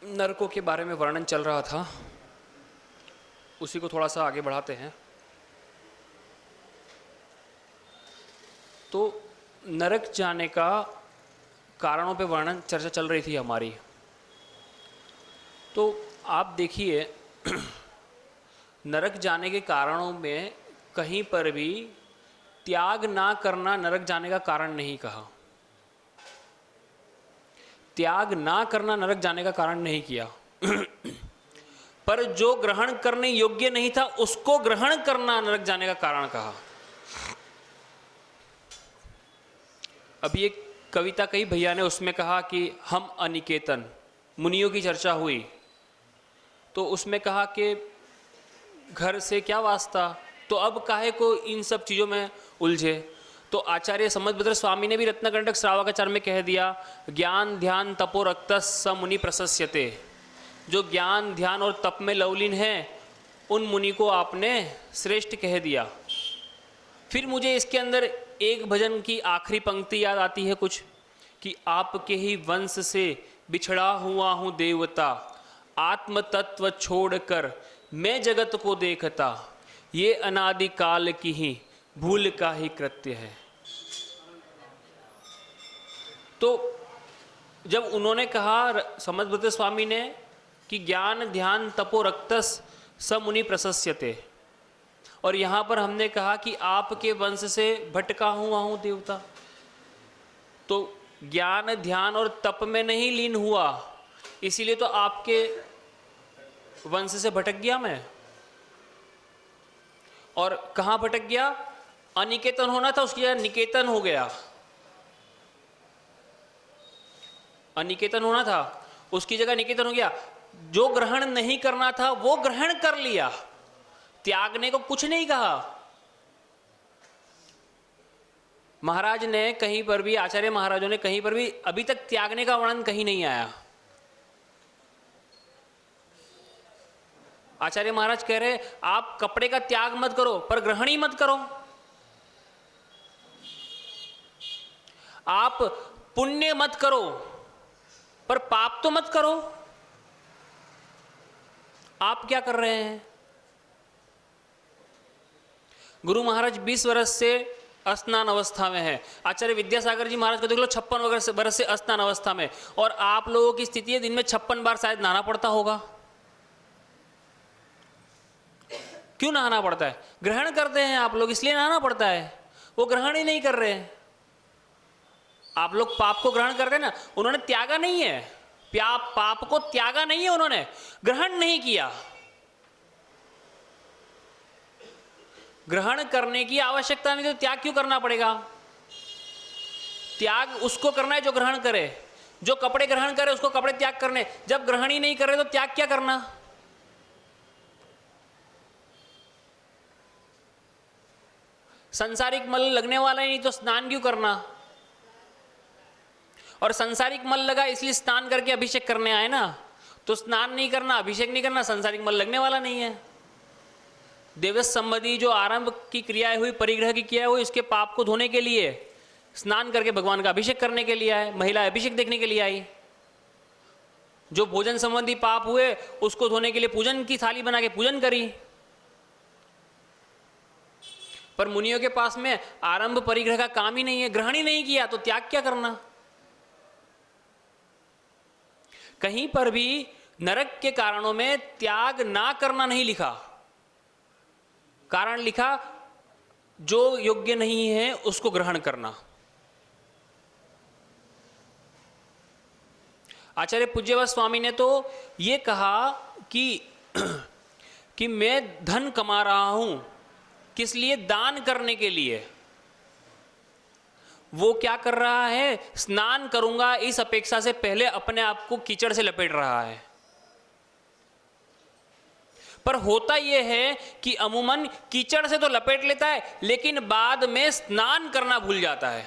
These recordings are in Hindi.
नरकों के बारे में वर्णन चल रहा था, उसी को थोड़ा सा आगे बढ़ाते हैं। तो नरक जाने का कारणों पे वर्णन चर्चा चल रही थी हमारी। तो आप देखिए नरक जाने के कारणों में कहीं पर भी त्याग ना करना नरक जाने का कारण नहीं कहा। त्याग ना करना नरक जाने का कारण नहीं किया पर जो ग्रहण करने योग्य नहीं था उसको ग्रहण करना नरक जाने का कारण कहा। अभी एक कविता कही भैया ने, उसमें कहा कि हम अनिकेतन, मुनियों की चर्चा हुई तो उसमें कहा कि घर से क्या वास्ता, तो अब काहे को इन सब चीज़ों में उलझे। तो आचार्य सम्मतभद्र स्वामी ने भी रत्नकंटक श्रावकाचार्य में कह दिया, ज्ञान ध्यान तपो रक्तस् स मुनि प्रशस्यते। जो ज्ञान ध्यान और तप में लवलीन है उन मुनि को आपने श्रेष्ठ कह दिया। फिर मुझे इसके अंदर एक भजन की आखिरी पंक्ति याद आती है कुछ, कि आपके ही वंश से बिछड़ा हुआ हूँ देवता, आत्म तत्व छोड़कर मैं जगत को देखता, ये अनादि काल की ही भूल का ही कृत्य है। तो जब उन्होंने कहा सम्मतभद्र स्वामी ने कि ज्ञान ध्यान तपो रक्तस् स मुनि प्रशस्यते, और यहाँ पर हमने कहा कि आपके वंश से भटका हुआ हूँ देवता, तो ज्ञान ध्यान और तप में नहीं लीन हुआ, इसीलिए तो आपके वंश से भटक गया मैं। और कहाँ भटक गया? अनिकेतन होना था उसकी जगह निकेतन हो गया। अनिकेतन होना था उसकी जगह निकेतन हो गया। जो ग्रहण नहीं करना था वो ग्रहण कर लिया, त्यागने को कुछ नहीं कहा। महाराज ने कहीं पर भी, आचार्य महाराजों ने कहीं पर भी अभी तक त्यागने का वर्णन कहीं नहीं आया। आचार्य महाराज कह रहे आप कपड़े का त्याग मत करो पर ग्रहण ही मत करो। आप पुण्य मत करो पर पाप तो मत करो। आप क्या कर रहे हैं? गुरु महाराज 20 वर्ष से स्नान अवस्था में है। आचार्य विद्यासागर जी महाराज को देख लो 56 वर्ष से स्नान अवस्था में, और आप लोगों की स्थिति है दिन में 56 बार शायद नहाना पड़ता होगा। क्यों नहाना पड़ता है? ग्रहण करते हैं आप लोग इसलिए नहाना पड़ता है, वो ग्रहण ही नहीं कर रहे हैं। आप लोग पाप को ग्रहण करते हैं ना, उन्होंने त्यागा नहीं है, पाप को त्यागा नहीं है, उन्होंने ग्रहण नहीं किया। ग्रहण करने की आवश्यकता नहीं तो त्याग क्यों करना पड़ेगा? त्याग उसको करना है जो ग्रहण करे। जो कपड़े ग्रहण करे उसको कपड़े त्याग करने। जब ग्रहण ही नहीं कर रहे तो त्याग क्या करना? संसारिक मल लगने वाला ही नहीं तो स्नान क्यों करना? और संसारिक मल लगा इसलिए स्नान करके अभिषेक करने आए ना, तो स्नान नहीं करना, अभिषेक नहीं करना, संसारिक मल लगने वाला नहीं है। देवस संबंधी जो आरंभ की क्रियाएं हुई, परिग्रह की क्रिया हुई, इसके पाप को धोने के लिए स्नान करके भगवान का अभिषेक करने के लिए आए। महिला अभिषेक देखने के लिए आई। जो भोजन संबंधी पाप हुए उसको धोने के लिए पूजन की थाली बना के पूजन करी। पर मुनियों के पास में आरंभ परिग्रह का काम ही नहीं है, ग्रहण ही नहीं किया, तो त्याग क्या करना? कहीं पर भी नरक के कारणों में त्याग ना करना नहीं लिखा। कारण लिखा जो योग्य नहीं है उसको ग्रहण करना। आचार्य पूज्यवत स्वामी ने तो ये कहा कि मैं धन कमा रहा हूं, किस लिए? दान करने के लिए। वो क्या कर रहा है? स्नान करूंगा इस अपेक्षा से पहले अपने आप को कीचड़ से लपेट रहा है। पर होता यह है कि अमूमन कीचड़ से तो लपेट लेता है लेकिन बाद में स्नान करना भूल जाता है।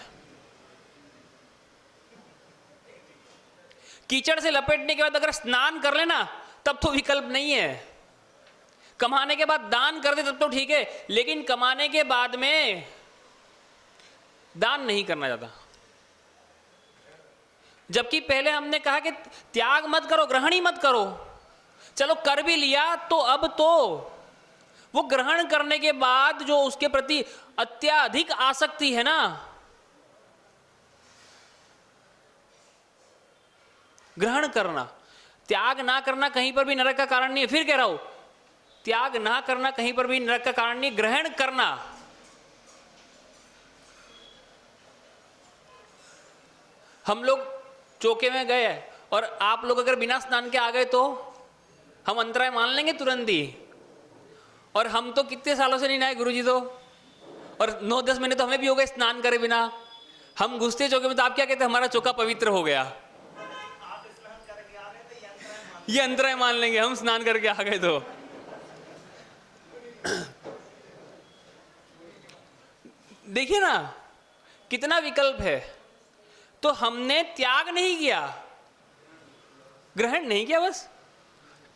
कीचड़ से लपेटने के बाद अगर स्नान कर लेना तब तो विकल्प नहीं है। कमाने के बाद दान कर दे तब तो ठीक है, लेकिन कमाने के बाद में दान नहीं करना चाहता। जबकि पहले हमने कहा कि त्याग मत करो, ग्रहण ही मत करो। चलो कर भी लिया तो अब तो वो ग्रहण करने के बाद जो उसके प्रति अत्यधिक आसक्ति है ना, ग्रहण करना, त्याग ना करना कहीं पर भी नरक का कारण नहीं है। फिर कह रहा हूं, त्याग ना करना कहीं पर भी नरक का कारण नहीं, ग्रहण करना। हम लोग चौके में गए और आप लोग अगर बिना स्नान के आ गए तो हम अंतराय मान लेंगे तुरंत ही। और हम तो कितने सालों से नहीं नहाए गुरुजी तो, और 9-10 महीने तो हमें भी हो गए स्नान करे बिना। हम घुसते चौके में तो आप क्या कहते हैं, हमारा चौका पवित्र हो गया। ये अंतराय मान लेंगे हम स्नान करके आ गए तो। देखिए ना कितना विकल्प है। तो हमने त्याग नहीं किया, ग्रहण नहीं किया बस,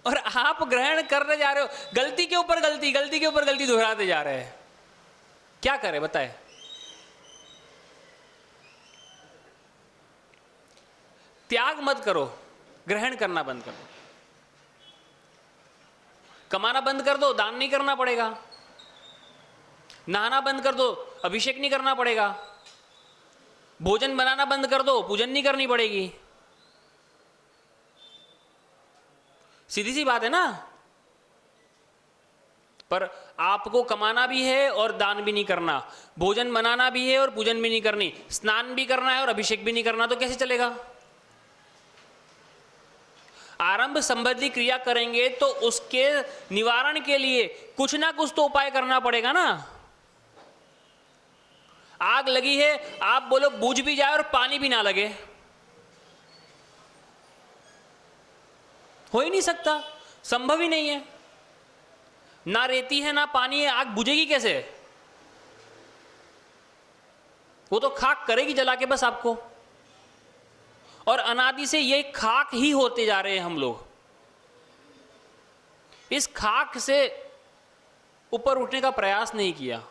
और आप ग्रहण करने जा रहे हो, गलती के ऊपर गलती, गलती के ऊपर गलती दोहराते जा रहे हैं। क्या करें बताए? त्याग मत करो, ग्रहण करना बंद कर दो। कमाना बंद कर दो, दान नहीं करना पड़ेगा। नहाना बंद कर दो, अभिषेक नहीं करना पड़ेगा। भोजन बनाना बंद कर दो, पूजन नहीं करनी पड़ेगी। सीधी सी बात है ना। पर आपको कमाना भी है और दान भी नहीं करना, भोजन बनाना भी है और पूजन भी नहीं करनी, स्नान भी करना है और अभिषेक भी नहीं करना, तो कैसे चलेगा? आरंभ संबंधी क्रिया करेंगे तो उसके निवारण के लिए कुछ ना कुछ तो उपाय करना पड़ेगा ना। आग लगी है, आप बोलो बुझ भी जाए और पानी भी ना लगे, हो ही नहीं सकता, संभव ही नहीं है। ना रेती है ना पानी है, आग बुझेगी कैसे? वो तो खाक करेगी जला के बस आपको। और अनादि से ये खाक ही होते जा रहे हैं हम लोग। इस खाक से ऊपर उठने का प्रयास नहीं किया,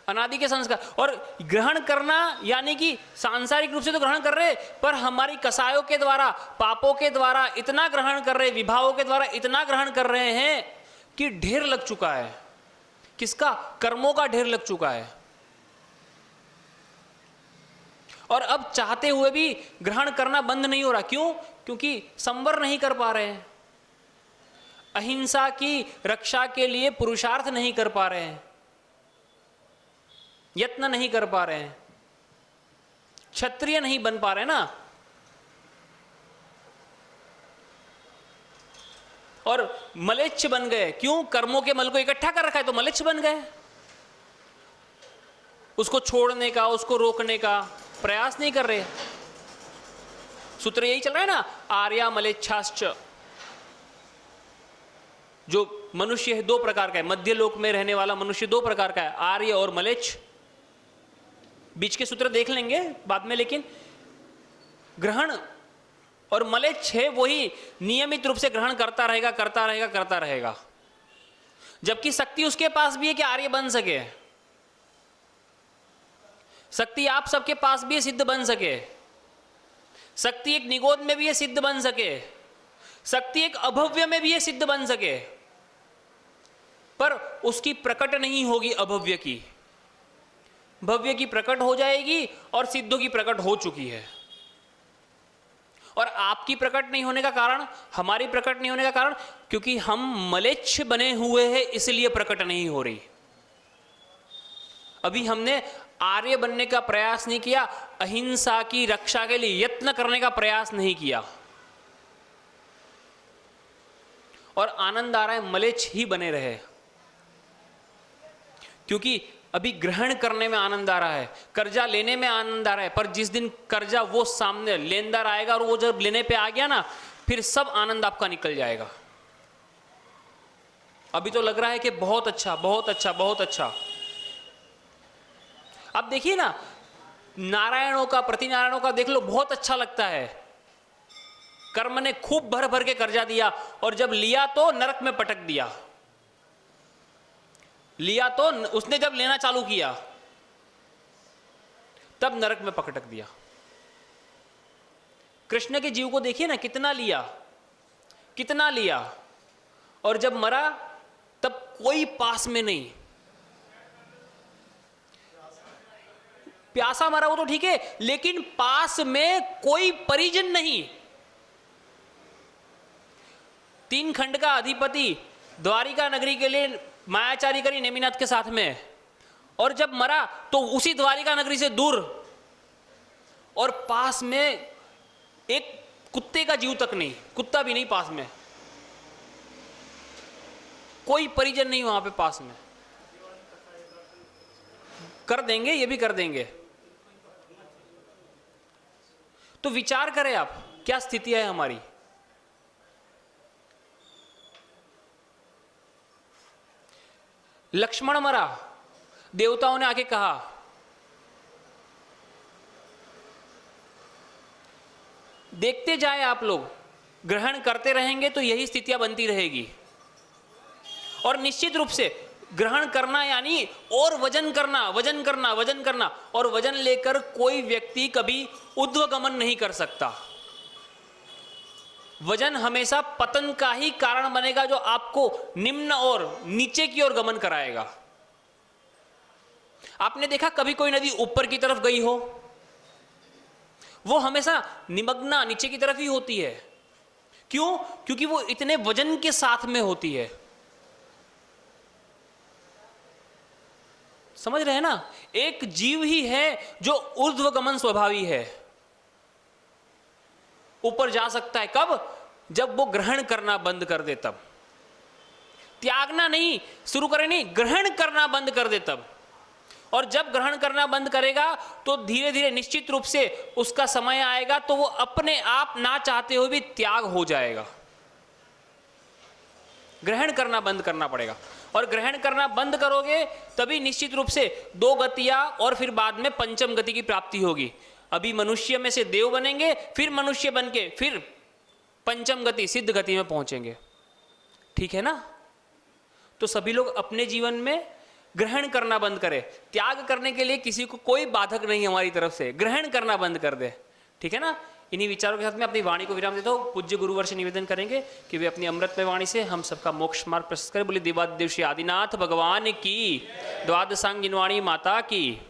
अनादि के संस्कार। और ग्रहण करना यानी कि सांसारिक रूप से तो ग्रहण कर रहे, पर हमारी कसायों के द्वारा, पापों के द्वारा इतना ग्रहण कर रहे, विभावों के द्वारा इतना ग्रहण कर रहे हैं कि ढेर लग चुका है। किसका? कर्मों का ढेर लग चुका है। और अब चाहते हुए भी ग्रहण करना बंद नहीं हो रहा। क्यों? क्योंकि संवर नहीं कर पा रहे हैं, अहिंसा की रक्षा के लिए पुरुषार्थ नहीं कर पा रहे हैं, यत्न नहीं कर पा रहे हैं, क्षत्रिय नहीं बन पा रहे ना। और मलेच्छ बन गए। क्यों? कर्मों के मल को इकट्ठा कर रखा है तो मलेच्छ बन गए। उसको छोड़ने का, उसको रोकने का प्रयास नहीं कर रहे। सूत्र यही चल रहा है ना, आर्या मलेच्छाश्च। जो मनुष्य है दो प्रकार का है, मध्य लोक में रहने वाला मनुष्य दो प्रकार का है, आर्य और मलेच्छ। बीच के सूत्र देख लेंगे बाद में, लेकिन ग्रहण और मलेच्छ है वही नियमित रूप से ग्रहण करता रहेगा, करता रहेगा, करता रहेगा। जबकि शक्ति उसके पास भी है कि आर्य बन सके, शक्ति आप सबके पास भी है सिद्ध बन सके, शक्ति एक निगोद में भी है सिद्ध बन सके, शक्ति एक अभव्य में भी है सिद्ध बन सके, पर उसकी प्रकट नहीं होगी अभव्य की। भव्य की प्रकट हो जाएगी और सिद्धों की प्रकट हो चुकी है। और आपकी प्रकट नहीं होने का कारण, हमारी प्रकट नहीं होने का कारण, क्योंकि हम मलेच्छ बने हुए हैं, इसलिए प्रकट नहीं हो रही। अभी हमने आर्य बनने का प्रयास नहीं किया, अहिंसा की रक्षा के लिए यत्न करने का प्रयास नहीं किया, और आनंद आ रहा है मलेच्छ ही बने रहे। क्योंकि अभी ग्रहण करने में आनंद आ रहा है, कर्जा लेने में आनंद आ रहा है, पर जिस दिन कर्जा वो सामने लेनदार आएगा और वो जब लेने पे आ गया ना, फिर सब आनंद आपका निकल जाएगा। अभी तो लग रहा है कि बहुत अच्छा, बहुत अच्छा, बहुत अच्छा। अब देखिए ना, नारायणों का, प्रति नारायणों का देख लो, बहुत अच्छा लगता है। कर्म ने खूब भर भर के कर्जा दिया और जब लिया तो नरक में पटक दिया। लिया तो उसने जब लेना चालू किया तब नरक में पटक दिया। कृष्ण के जीव को देखिए ना, कितना लिया, कितना लिया, और जब मरा तब कोई पास में नहीं। प्यासा मरा वो तो ठीक है, लेकिन पास में कोई परिजन नहीं। 3 खंड का अधिपति द्वारिका नगरी के लिए मायाचारी करी नेमिनाथ के साथ में, और जब मरा तो उसी द्वारिका नगरी से दूर, और पास में एक कुत्ते का जीव तक नहीं, कुत्ता भी नहीं पास में, कोई परिजन नहीं वहां पे पास में। कर देंगे, ये भी कर देंगे। तो विचार करें आप, क्या स्थिति है हमारी। लक्ष्मण मरा, देवताओं ने आके कहा देखते जाए आप लोग, ग्रहण करते रहेंगे तो यही स्थितियां बनती रहेगी। और निश्चित रूप से ग्रहण करना यानी और वजन करना, वजन करना, वजन करना, और वजन लेकर कोई व्यक्ति कभी ऊर्ध्वगमन नहीं कर सकता। वजन हमेशा पतन का ही कारण बनेगा, जो आपको निम्न और नीचे की ओर गमन कराएगा। आपने देखा कभी कोई नदी ऊपर की तरफ गई हो, वो हमेशा निमग्ना नीचे की तरफ ही होती है। क्यों? क्योंकि वो इतने वजन के साथ में होती है। समझ रहे हैं ना? एक जीव ही है जो ऊर्ध्वगमन स्वभावी है, ऊपर जा सकता है। कब? जब वो ग्रहण करना बंद कर दे तब। त्यागना नहीं शुरू करे, नहीं, ग्रहण करना बंद कर दे तब। और जब ग्रहण करना बंद करेगा तो धीरे धीरे निश्चित रूप से उसका समय आएगा तो वो अपने आप ना चाहते हुए भी त्याग हो जाएगा। ग्रहण करना बंद करना पड़ेगा, और ग्रहण करना बंद करोगे तभी निश्चित रूप से 2 गतियां और फिर बाद में पंचम गति की प्राप्ति होगी। अभी मनुष्य में से देव बनेंगे, फिर मनुष्य बन के फिर पंचम गति सिद्ध गति में पहुंचेंगे। ठीक है ना? तो सभी लोग अपने जीवन में ग्रहण करना बंद करें। त्याग करने के लिए किसी को कोई बाधक नहीं हमारी तरफ से, ग्रहण करना बंद कर दे। ठीक है ना? इन्हीं विचारों के साथ में अपनी वाणी को विराम देता हूं। पूज्य गुरुवर से निवेदन करेंगे कि वे अपनी अमृतमय वाणी से हम सबका मोक्ष मार्ग प्रशस्त करें। बोले देवादिदेव श्री आदिनाथ भगवान की, द्वादशांगिनी वाणी माता की।